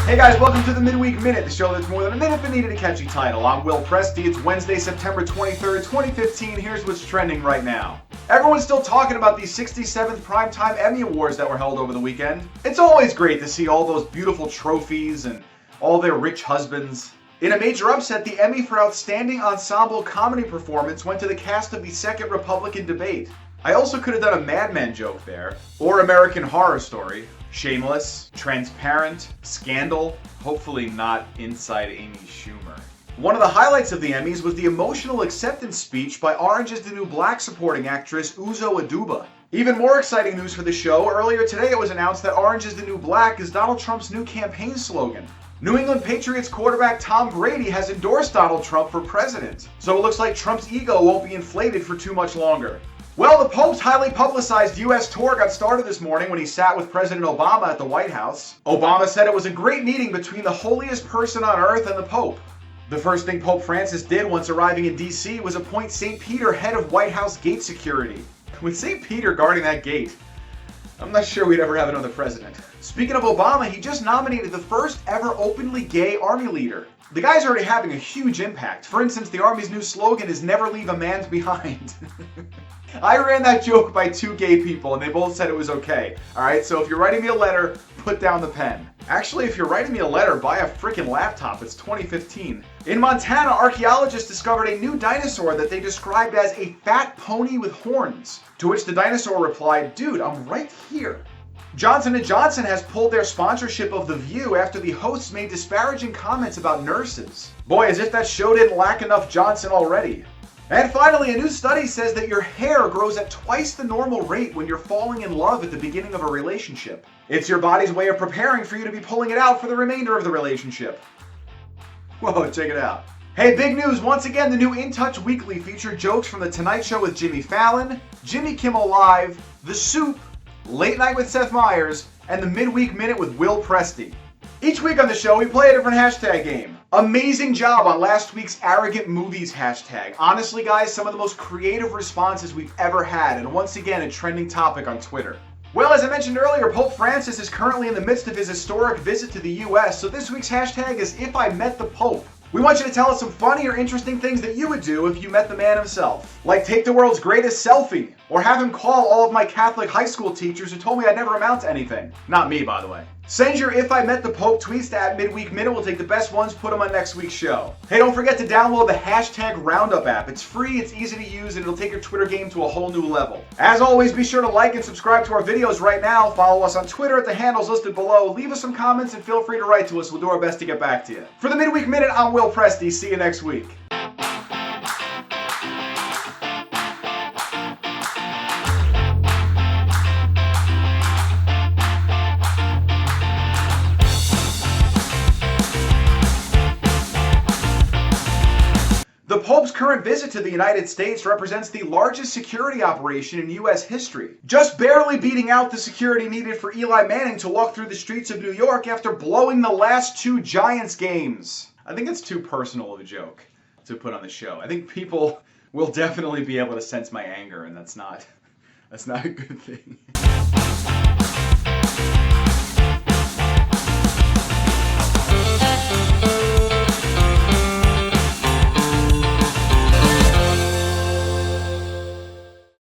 Hey guys, welcome to the Midweek Minute, the show that's more than a minute but needed a catchy title. I'm Will Presti. It's Wednesday, September 23rd, 2015. Here's what's trending right now. Everyone's still talking about the 67th Primetime Emmy Awards that were held over the weekend. It's always great to see all those beautiful trophies and all their rich husbands. In a major upset, the Emmy for Outstanding Ensemble Comedy Performance went to the cast of the Second Republican Debate. I also could have done a Mad Men joke there, or American Horror Story. Shameless, Transparent, Scandal, hopefully not Inside Amy Schumer. One of the highlights of the Emmys was the emotional acceptance speech by Orange is the New Black supporting actress Uzo Aduba. Even more exciting news for the show, earlier today it was announced that Orange is the New Black is Donald Trump's new campaign slogan. New England Patriots quarterback Tom Brady has endorsed Donald Trump for president, so it looks like Trump's ego won't be inflated for too much longer. Well, the Pope's highly publicized U.S. tour got started this morning when he sat with President Obama at the White House. Obama said it was a great meeting between the holiest person on earth and the Pope. The first thing Pope Francis did once arriving in D.C. was appoint St. Peter head of White House gate security. With St. Peter guarding that gate, I'm not sure we'd ever have another president. Speaking of Obama, he just nominated the first ever openly gay Army leader. The guy's already having a huge impact. For instance, the Army's new slogan is never leave a man behind. I ran that joke by two gay people and they both said it was okay. Alright, so if you're writing me a letter, put down the pen. Actually, if you're writing me a letter, buy a freaking laptop. It's 2015. In Montana, archaeologists discovered a new dinosaur that they described as a fat pony with horns. To which the dinosaur replied, "Dude, I'm right here." Johnson & Johnson has pulled their sponsorship of The View after the hosts made disparaging comments about nurses. Boy, as if that show didn't lack enough Johnson already. And finally, a new study says that your hair grows at twice the normal rate when you're falling in love at the beginning of a relationship. It's your body's way of preparing for you to be pulling it out for the remainder of the relationship. Whoa, check it out. Hey, big news! Once again, the new In Touch Weekly featured jokes from The Tonight Show with Jimmy Fallon, Jimmy Kimmel Live, The Soup, Late Night with Seth Meyers, and the Midweek Minute with Will Presti. Each week on the show, we play a different hashtag game. Amazing job on last week's Arrogant Movies hashtag. Honestly, guys, some of the most creative responses we've ever had, and once again, a trending topic on Twitter. Well, as I mentioned earlier, Pope Francis is currently in the midst of his historic visit to the US, so this week's hashtag is If I Met the Pope. We want you to tell us some funny or interesting things that you would do if you met the man himself. Like take the world's greatest selfie, or have him call all of my Catholic high school teachers who told me I'd never amount to anything. Not me, by the way. Send your If I Met the Pope tweets to @Midweek Minute. We'll take the best ones, put them on next week's show. Hey, don't forget to download the hashtag Roundup app. It's free, it's easy to use, and it'll take your Twitter game to a whole new level. As always, be sure to like and subscribe to our videos right now. Follow us on Twitter at the handles listed below. Leave us some comments and feel free to write to us. We'll do our best to get back to you. For the Midweek Minute, I'm Will Presti. See you next week. The Pope's current visit to the United States represents the largest security operation in U.S. history, just barely beating out the security needed for Eli Manning to walk through the streets of New York after blowing the last two Giants games. I think it's too personal of a joke to put on the show. I think people will definitely be able to sense my anger, and that's not a good thing.